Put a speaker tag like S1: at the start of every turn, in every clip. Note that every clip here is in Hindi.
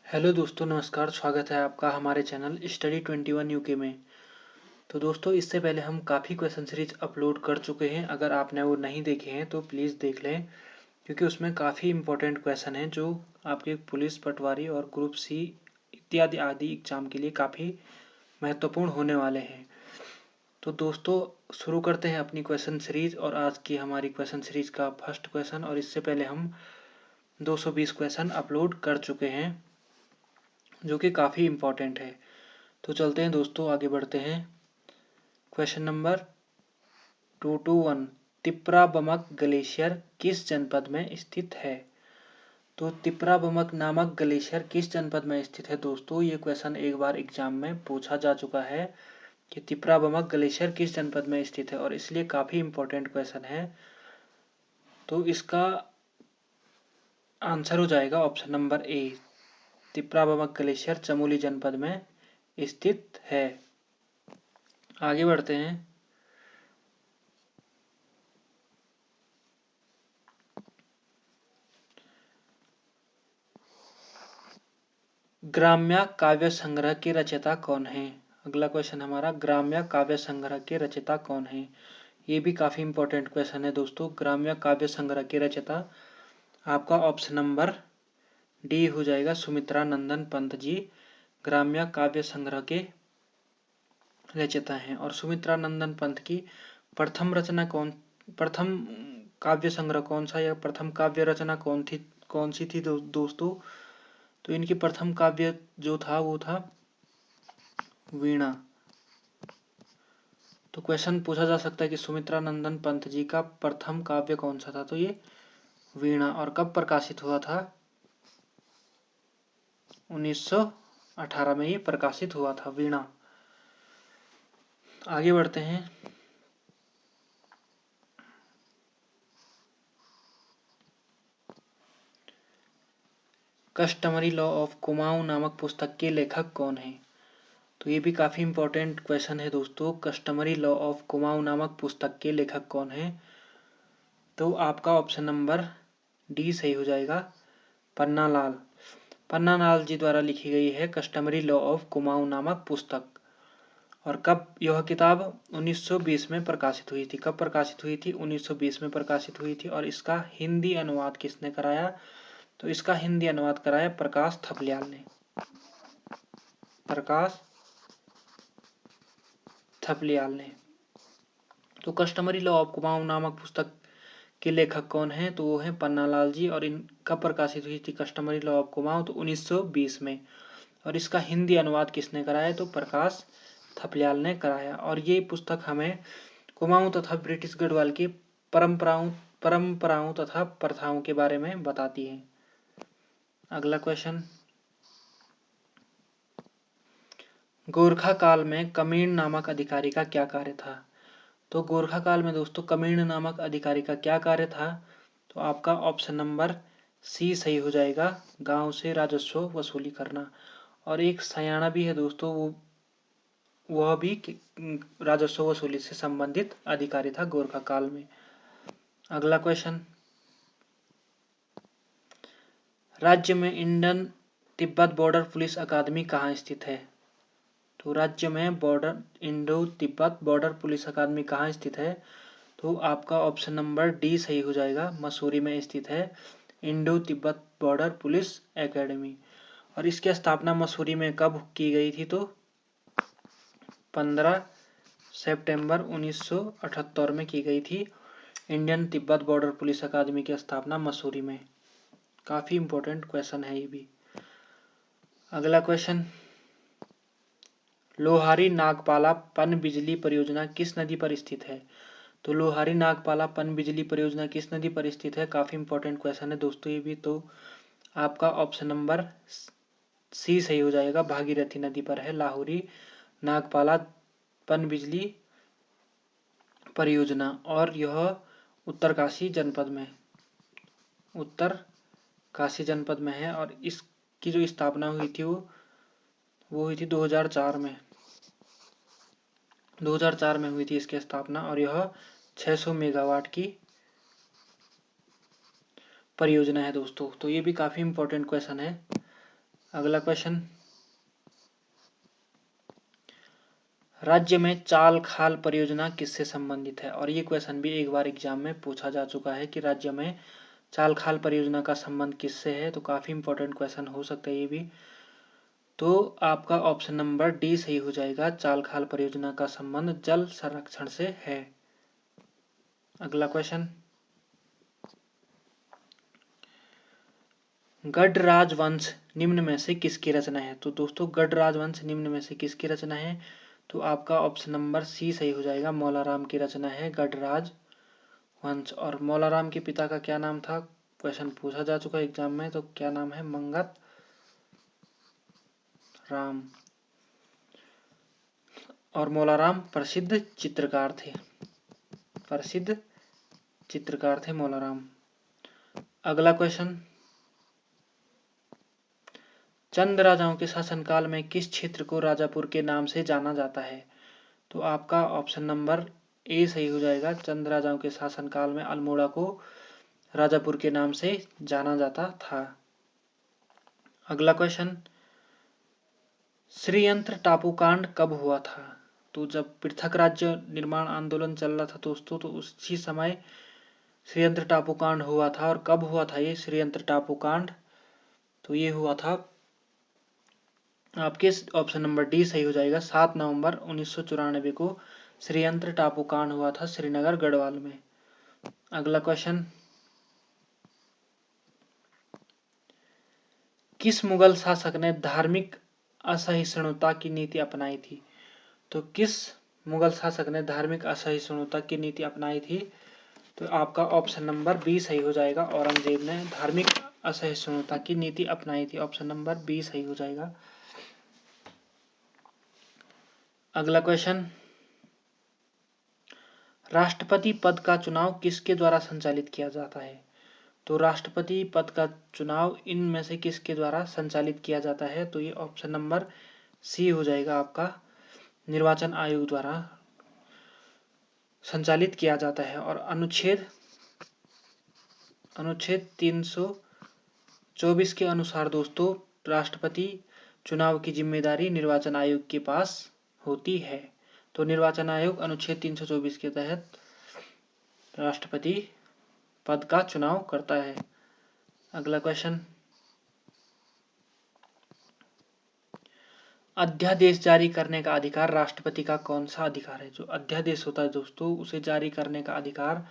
S1: हेलो दोस्तों, नमस्कार। स्वागत है आपका हमारे चैनल स्टडी 21 यूके में। तो दोस्तों, इससे पहले हम काफ़ी क्वेश्चन सीरीज अपलोड कर चुके हैं। अगर आपने वो नहीं देखे हैं तो प्लीज़ देख लें, क्योंकि उसमें काफ़ी इंपॉर्टेंट क्वेश्चन हैं जो आपके पुलिस, पटवारी और ग्रुप सी इत्यादि आदि एग्जाम के लिए काफ़ी महत्वपूर्ण होने वाले हैं। तो दोस्तों, शुरू करते हैं अपनी क्वेश्चन सीरीज। और आज की हमारी क्वेश्चन सीरीज का फर्स्ट क्वेश्चन, और इससे पहले हम 220 क्वेश्चन अपलोड कर चुके हैं जो कि काफ़ी इम्पोर्टेंट है। तो चलते हैं दोस्तों, आगे बढ़ते हैं। क्वेश्चन नंबर 221, तिप्राबमक ग्लेशियर किस जनपद में स्थित है? तो तिप्राबमक नामक ग्लेशियर किस जनपद में स्थित है? दोस्तों, ये क्वेश्चन एक बार एग्जाम में पूछा जा चुका है कि तिप्राबमक ग्लेशियर किस जनपद में स्थित है, और इसलिए काफ़ी इम्पोर्टेंट क्वेश्चन है। तो इसका आंसर हो जाएगा ऑप्शन नंबर ए, तिप्राबमक ग्लेशियर चमोली जनपद में स्थित है। आगे बढ़ते हैं। ग्राम्य काव्य संग्रह के रचयिता कौन है? अगला क्वेश्चन हमारा, ग्राम्य काव्य संग्रह के रचयिता कौन है? ये भी काफी इंपॉर्टेंट क्वेश्चन है दोस्तों। ग्राम्य काव्य संग्रह के रचयिता आपका ऑप्शन नंबर डी हो जाएगा, सुमित्रा नंदन पंत जी ग्राम्य काव्य संग्रह के रचयिता हैं। और सुमित्रा नंदन पंत की प्रथम काव्य संग्रह कौन सा, या प्रथम काव्य रचना कौन सी थी दोस्तों? तो इनकी प्रथम काव्य जो था वो था वीणा। तो क्वेश्चन पूछा जा सकता है कि सुमित्रा नंदन पंत जी का प्रथम काव्य कौन सा था? तो ये वीणा। और कब प्रकाशित हुआ था? 1918 में ये प्रकाशित हुआ था, वीणा। आगे बढ़ते हैं। कस्टमरी लॉ ऑफ कुमाऊं नामक पुस्तक के लेखक कौन है? तो ये भी काफी इंपॉर्टेंट क्वेश्चन है दोस्तों। कस्टमरी लॉ ऑफ कुमाऊं नामक पुस्तक के लेखक कौन है? तो आपका ऑप्शन नंबर डी सही हो जाएगा, पन्नालाल। पन्नालाल जी द्वारा लिखी गई है कस्टमरी लॉ ऑफ कुमाऊं नामक पुस्तक। और कब यह किताब 1920 में प्रकाशित हुई थी? कब प्रकाशित हुई थी? 1920 में प्रकाशित हुई थी। और इसका हिंदी अनुवाद किसने कराया? तो इसका हिंदी अनुवाद कराया प्रकाश थपलियाल ने। प्रकाश थपलियाल ने। तो कस्टमरी लॉ ऑफ कुमाऊं नामक पुस्तक के लेखक कौन है? तो वो है पन्नालाल जी। और इन कब प्रकाशित हुई थी कस्टमरी लॉ ऑफ कुमाऊं? तो 1920 में। और इसका हिंदी अनुवाद किसने कराया? तो प्रकाश थपलियाल ने कराया। और ये पुस्तक हमें कुमाऊं तथा ब्रिटिश गढ़वाल की परंपराओं तथा प्रथाओं के बारे में बताती है। अगला क्वेश्चन, गोरखा काल में कमीण नामक अधिकारी का क्या कार्य था? तो गोरखा काल में दोस्तों कमीण नामक अधिकारी का क्या कार्य था? तो आपका ऑप्शन नंबर सी सही हो जाएगा, गांव से राजस्व वसूली करना। और एक सयाना भी है दोस्तों, वह भी राजस्व वसूली से संबंधित अधिकारी था गोरखा काल में। अगला क्वेश्चन, राज्य में इंडन तिब्बत बॉर्डर पुलिस अकादमी कहाँ स्थित है? तो राज्य में इंडो तिब्बत बॉर्डर पुलिस अकादमी कहाँ स्थित है? तो आपका ऑप्शन नंबर डी सही हो जाएगा, मसूरी में स्थित है Indo Tibet border police academy. और इसकी स्थापना मसूरी में कब की गई थी? तो 15 सितंबर 1978 में की गई थी इंडियन तिब्बत बॉर्डर पुलिस अकादमी की स्थापना मसूरी में। काफी इंपॉर्टेंट क्वेश्चन है ये भी। अगला क्वेश्चन, लोहारी नागपाला पनबिजली परियोजना किस नदी पर स्थित है? तो लोहारी नागपाला पनबिजली परियोजना किस नदी पर स्थित है? काफी इंपॉर्टेंट क्वेश्चन है दोस्तों ये भी। तो आपका ऑप्शन नंबर सी सही हो जाएगा, भागीरथी नदी पर है लाहौरी नागपाला पनबिजली परियोजना। और यह उत्तरकाशी जनपद में है। और इसकी जो स्थापना हुई थी वो हुई थी 2004 में। 2004 में हुई थी इसकी स्थापना। और यह 600 मेगावाट की परियोजना है दोस्तों। तो ये भी काफी इंपॉर्टेंट क्वेश्चन है। अगला क्वेश्चन, राज्य में चाल खाल परियोजना किससे संबंधित है? और ये क्वेश्चन भी एक बार एग्जाम में पूछा जा चुका है कि राज्य में चाल खाल परियोजना का संबंध किससे है, तो काफी इंपॉर्टेंट क्वेश्चन हो सकता है ये भी। तो आपका ऑप्शन नंबर डी सही हो जाएगा, चाल खाल परियोजना का संबंध जल संरक्षण से है। अगला क्वेश्चन, गढ़ राजवंश निम्न में से किसकी रचना है? तो दोस्तों गढ़ राजवंश निम्न में से किसकी रचना है? तो आपका ऑप्शन नंबर सी सही हो जाएगा, मौलाराम की रचना है गढ़ राजवंश। और मौलाराम के पिता का क्या नाम था? क्वेश्चन पूछा जा चुका है एग्जाम में, तो क्या नाम है? मंगत राम। और मौलाराम प्रसिद्ध चित्रकार थे, प्रसिद्ध चित्रकार थे मौलाराम। अगला क्वेश्चन, चंद राजाओं के शासनकाल में किस क्षेत्र को राजापुर के नाम से जाना जाता है? तो आपका ऑप्शन नंबर ए सही हो जाएगा, चंद राजाओं के शासनकाल में अल्मोड़ा को राजापुर के नाम से जाना जाता था। अगला क्वेश्चन, श्रीयंत्र टापूकांड कब हुआ था? तो जब पृथक राज्य निर्माण आंदोलन चल रहा था दोस्तों, तो उसी समय श्रीयंत्र टापूकांड हुआ था। और कब हुआ था ये श्रीयंत्र टापूकांड? तो ये हुआ था, आपके ऑप्शन नंबर डी सही हो जाएगा, 7 नवंबर 1994 को श्रीयंत्र टापूकांड हुआ था श्रीनगर गढ़वाल में। अगला क्वेश्चन, किस मुगल शासक ने धार्मिक असहिष्णुता की नीति अपनाई थी? तो किस मुगल शासक ने धार्मिक असहिष्णुता की नीति अपनाई थी? तो आपका ऑप्शन नंबर बी सही हो जाएगा, औरंगजेब ने धार्मिक असहिष्णुता की नीति अपनाई थी। ऑप्शन नंबर बी सही हो जाएगा। अगला क्वेश्चन, राष्ट्रपति पद का चुनाव किसके द्वारा संचालित किया जाता है? तो राष्ट्रपति पद का चुनाव इनमें से किसके द्वारा संचालित किया जाता है? तो ये ऑप्शन नंबर सी हो जाएगा, आपका निर्वाचन आयोग द्वारा संचालित किया जाता है। और अनुच्छेद 324 के अनुसार दोस्तों राष्ट्रपति चुनाव की जिम्मेदारी निर्वाचन आयोग के पास होती है। तो निर्वाचन आयोग अनुच्छेद 324 के तहत राष्ट्रपति पद का चुनाव करता है। अगला क्वेश्चन, अध्यादेश जारी करने का अधिकार राष्ट्रपति का कौन सा अधिकार है? जो अध्यादेश होता है दोस्तों, उसे जारी करने का अधिकार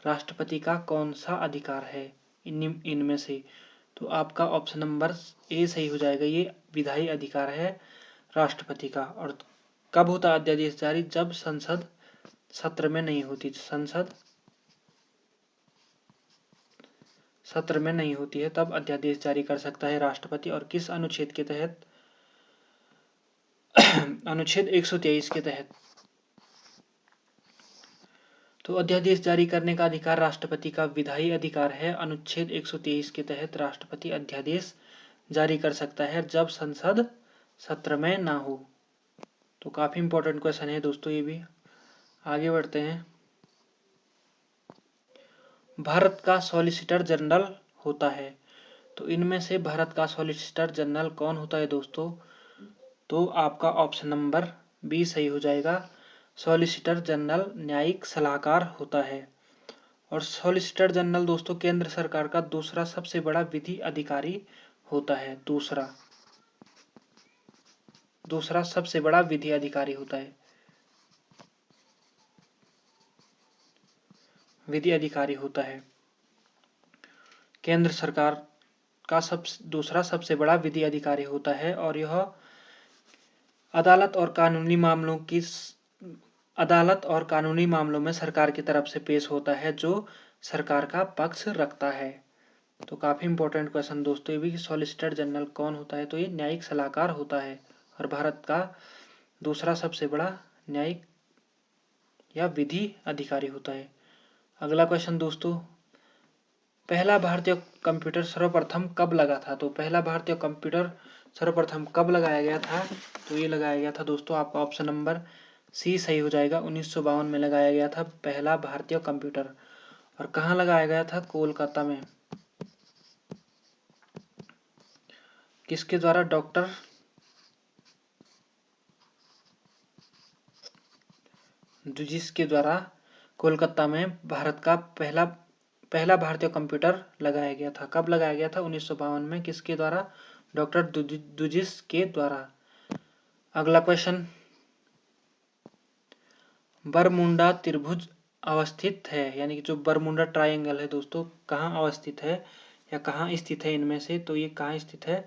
S1: राष्ट्रपति का कौन सा अधिकार है इनमें से? तो आपका ऑप्शन नंबर ए सही हो जाएगा, ये विधायी अधिकार है राष्ट्रपति का। और कब होता है अध्यादेश जारी? जब संसद सत्र में नहीं होती, संसद सत्र में नहीं होती है तब अध्यादेश जारी कर सकता है राष्ट्रपति। और किस अनुच्छेद के तहत? अनुच्छेद 123 के तहत। तो अध्यादेश जारी करने का अधिकार राष्ट्रपति का विधायी अधिकार है। अनुच्छेद 123 के तहत राष्ट्रपति अध्यादेश जारी कर सकता है जब संसद सत्र में ना हो। तो काफी इंपॉर्टेंट क्वेश्चन है दोस्तों ये भी। आगे बढ़ते हैं, भारत का सॉलिसिटर जनरल होता है, तो इनमें से भारत का सॉलिसिटर जनरल कौन होता है दोस्तों? तो आपका ऑप्शन नंबर बी सही हो जाएगा, सॉलिसिटर जनरल न्यायिक सलाहकार होता है। और सॉलिसिटर जनरल दोस्तों केंद्र सरकार का दूसरा सबसे बड़ा विधि अधिकारी होता है। दूसरा सबसे बड़ा विधि अधिकारी होता है, विधि अधिकारी होता है केंद्र सरकार का दूसरा सबसे बड़ा विधि अधिकारी होता है। और यह अदालत और कानूनी मामलों में सरकार की तरफ से पेश होता है जो सरकार का पक्ष रखता है। तो काफी इंपॉर्टेंट क्वेश्चन दोस्तों ये भी, सॉलिसिटर जनरल कौन होता है? तो ये न्यायिक सलाहकार होता है और भारत का दूसरा सबसे बड़ा न्यायिक या विधि अधिकारी होता है। अगला क्वेश्चन दोस्तों, पहला भारतीय कंप्यूटर सर्वप्रथम कब लगा था? तो पहला भारतीय कंप्यूटर सर्वप्रथम कब लगाया गया था? तो ये लगाया गया था दोस्तों, आपका ऑप्शन नंबर सी सही हो जाएगा, 1952 में लगाया गया था पहला भारतीय कंप्यूटर। और कहाँ लगाया गया था? कोलकाता में। किसके द्वारा? डॉक्टर ड्यूजिस के द्वारा कोलकाता में भारत का पहला भारतीय कंप्यूटर लगाया गया था। कब लगाया गया था? 1952 में। किसके द्वारा? डॉक्टर ड्यूजिस के द्वारा। अगला क्वेश्चन, बरमुंडा त्रिभुज अवस्थित है, यानी कि जो बरमुंडा ट्रायंगल है दोस्तों, कहाँ अवस्थित है या कहाँ स्थित है इनमें से? तो ये कहाँ स्थित है?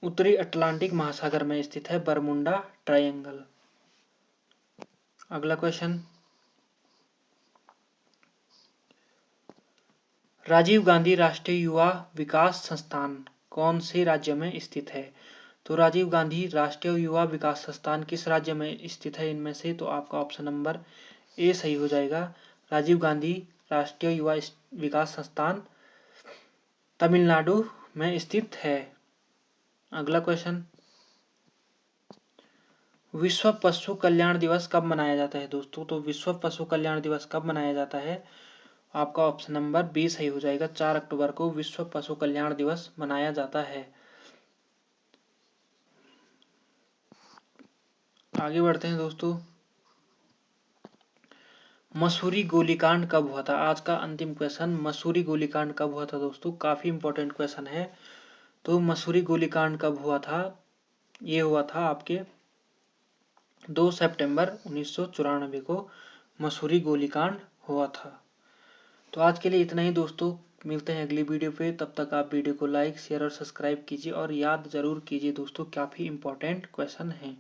S1: उत्तरी अटलांटिक महासागर में स्थित है बरमुंडा ट्रायंगल। अगला क्वेश्चन, राजीव गांधी राष्ट्रीय युवा विकास संस्थान कौन से राज्य में स्थित है? तो राजीव गांधी राष्ट्रीय युवा विकास संस्थान किस राज्य में स्थित है इनमें से? तो आपका ऑप्शन नंबर ए सही हो जाएगा। राजीव गांधी राष्ट्रीय युवा विकास संस्थान तमिलनाडु में स्थित है। अगला क्वेश्चन, विश्व पशु कल्याण दिवस कब मनाया जाता है दोस्तों? तो विश्व पशु कल्याण दिवस कब मनाया जाता है? आपका ऑप्शन नंबर बी सही हो जाएगा। 4 अक्टूबर को विश्व पशु कल्याण दिवस मनाया जाता है। आगे बढ़ते हैं दोस्तों, मसूरी गोलीकांड कब हुआ था? आज का अंतिम क्वेश्चन, मसूरी गोलीकांड कब हुआ था दोस्तों? काफी इंपॉर्टेंट क्वेश्चन है। तो मसूरी गोलीकांड कब हुआ था? ये हुआ था आपके 2 सितंबर 1994 को मसूरी गोलीकांड हुआ था। तो आज के लिए इतना ही दोस्तों, मिलते हैं अगली वीडियो पे। तब तक आप वीडियो को लाइक, शेयर और सब्सक्राइब कीजिए और याद जरूर कीजिए दोस्तों, काफी इंपॉर्टेंट क्वेश्चन है।